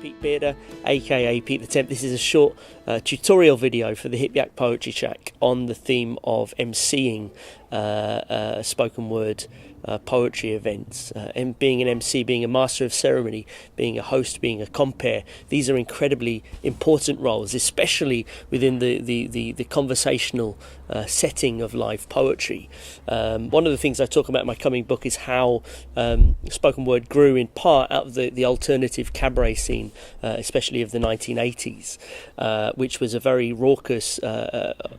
Pete Bearder, aka Pete the Temp. This is a short tutorial video for the Hip Yak Poetry Track on the theme of emceeing spoken word poetry events, and being an MC, being a master of ceremony, being a host, being a compere. These are incredibly important roles, especially within the conversational setting of live poetry. One of the things I talk about in my coming book is how spoken word grew in part out of the alternative cabaret scene, especially of the 1980s, which was a very raucous,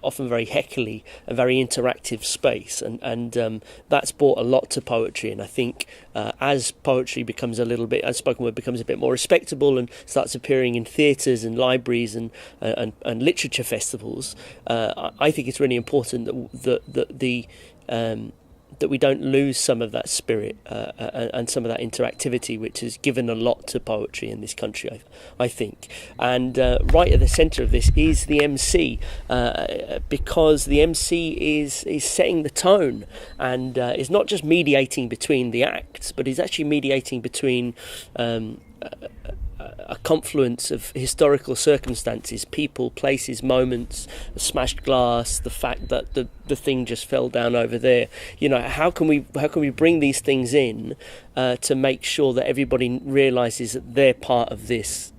often very heckly, a very interactive space, and that's brought a lot to poetry. And I think as poetry becomes as spoken word becomes a bit more respectable and starts appearing in theatres and libraries and literature festivals, I think it's really important that we don't lose some of that spirit and some of that interactivity, which has given a lot to poetry in this country, I think. And right at the centre of this is the MC, because the MC is setting the tone, and is not just mediating between the acts, but is actually mediating between a confluence of historical circumstances, people, places, moments, a smashed glass, the fact that the thing just fell down over there. You know, how can we bring these things in to make sure that everybody realises that they're part of this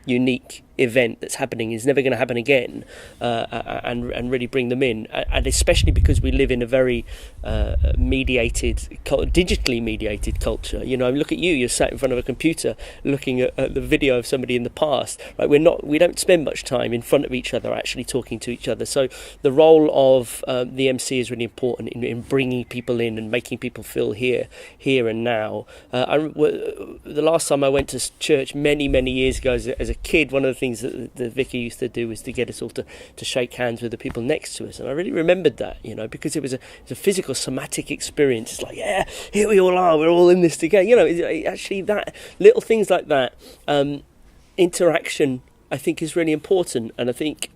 unique event that's happening, is never going to happen again, and really bring them in, and especially because we live in a very digitally mediated culture. You know, look at you, you're sat in front of a computer looking at the video of somebody in the past, right? We don't spend much time in front of each other actually talking to each other. So the role of the MC is really important in bringing people in and making people feel here and now. The last time I went to church many years ago as a kid, one of the things that the vicar used to do was to get us all to shake hands with the people next to us, and I really remembered that, you know, because it was a physical somatic experience. It's like, yeah, here we all are, we're all in this together, you know. Actually, that little things like that, interaction, I think, is really important. And I think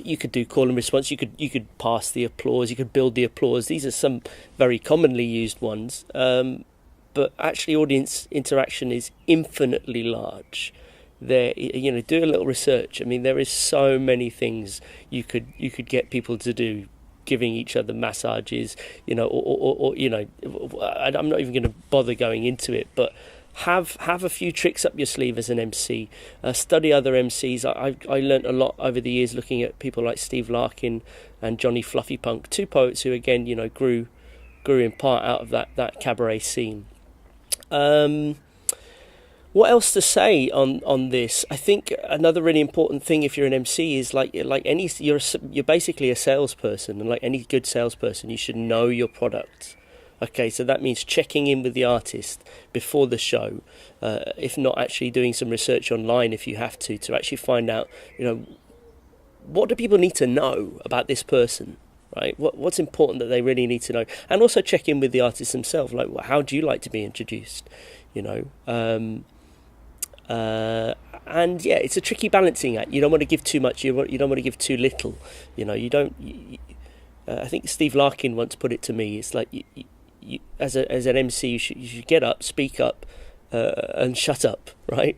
you could do call and response, you could pass the applause, you could build the applause. These are some very commonly used ones, but actually audience interaction is infinitely large. There, you know, do a little research. I mean, there is so many things you could get people to do, giving each other massages, you know, or you know, I'm not even going to bother going into it, but have a few tricks up your sleeve as an MC. Study other MCs. I learnt a lot over the years looking at people like Steve Larkin and Johnny Fluffy Punk, two poets who, again, you know, grew in part out of that cabaret scene. What else to say on this? I think another really important thing, if you're an MC, is you're basically a salesperson, and like any good salesperson, you should know your product. Okay, so that means checking in with the artist before the show, if not actually doing some research online if you have to actually find out, you know, what do people need to know about this person, right? What's important that they really need to know, and also check in with the artist themselves. Like, how do you like to be introduced? You know. And yeah, it's a tricky balancing act. You don't want to give too much. You don't want to give too little. You know, you don't. I think Steve Larkin once put it to me. It's like you as an MC, you should get up, speak up, and shut up. Right?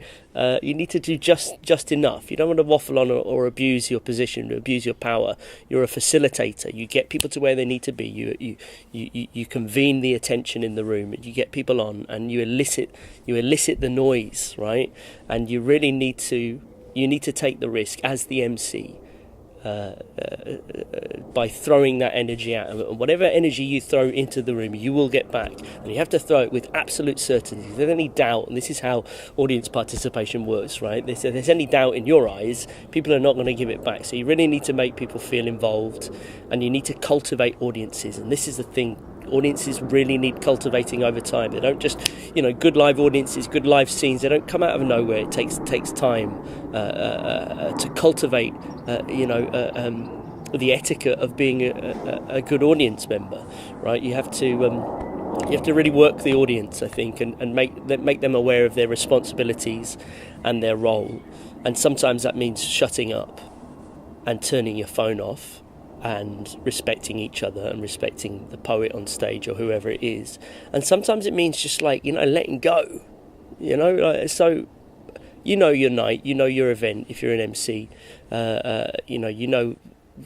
You need to do just enough. You don't want to waffle on or abuse your position, or abuse your power. You're a facilitator. You get people to where they need to be. You convene the attention in the room, and you get people on, and you elicit the noise, right? And you really need to take the risk as the MC. By throwing that energy out, and whatever energy you throw into the room, you will get back, and you have to throw it with absolute certainty. If there's any doubt, and this is how audience participation works, right? If there's any doubt in your eyes, people are not going to give it back. So you really need to make people feel involved, and you need to cultivate audiences. And this is the thing: audiences really need cultivating over time. They don't just, you know, good live audiences, good live scenes, they don't come out of nowhere. It takes time to cultivate, the etiquette of being a good audience member, right? You have to really work the audience, I think, and make them aware of their responsibilities and their role. And sometimes that means shutting up and turning your phone off and respecting each other and respecting the poet on stage or whoever it is. And sometimes it means just, like, you know, letting go, you know. So you know your night, you know your event. If you're an MC, you know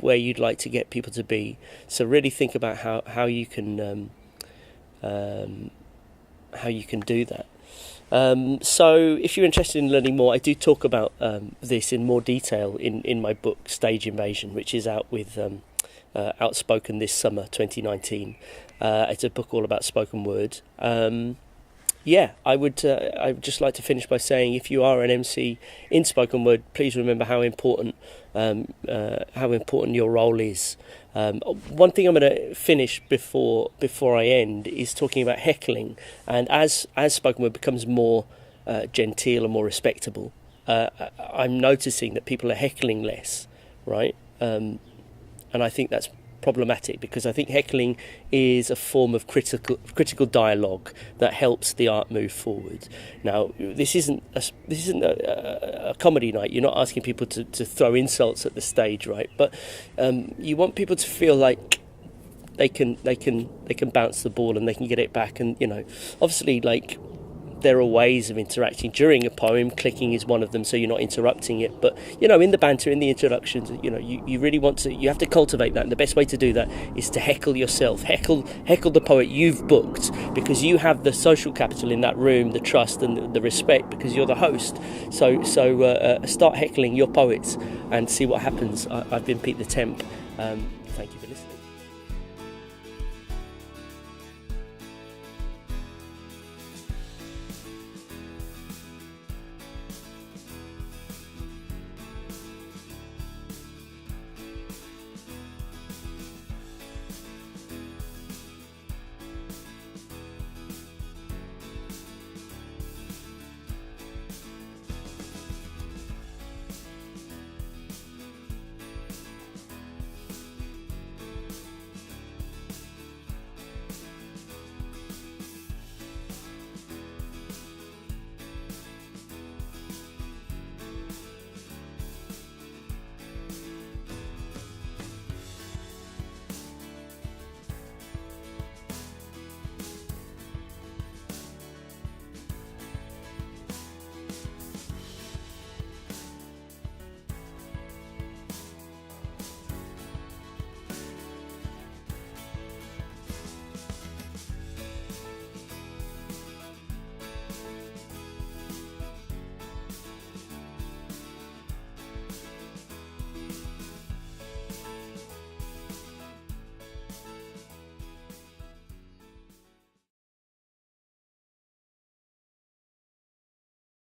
where you'd like to get people to be. So really think about how you can do that. So if you're interested in learning more, I do talk about this in more detail in my book Stage Invasion, which is out with Outspoken this summer 2019. It's a book all about spoken word. I would just like to finish by saying, if you are an MC in spoken word, please remember how important your role is. One thing I'm going to finish before I end is talking about heckling. And as spoken word becomes more genteel and more respectable, I'm noticing that people are heckling less, right? And I think that's problematic, because I think heckling is a form of critical dialogue that helps the art move forward. Now, this isn't a comedy night. You're not asking people to throw insults at the stage, right? But you want people to feel like they can bounce the ball and they can get it back. And obviously, like, there are ways of interacting during a poem. Clicking is one of them, so you're not interrupting it. But in the banter, in the introductions, you really want to. You have to cultivate that, and the best way to do that is to heckle yourself. Heckle the poet you've booked, because you have the social capital in that room, the trust and the respect, because you're the host. So start heckling your poets and see what happens. I've been Pete the Temp. Thank you for listening.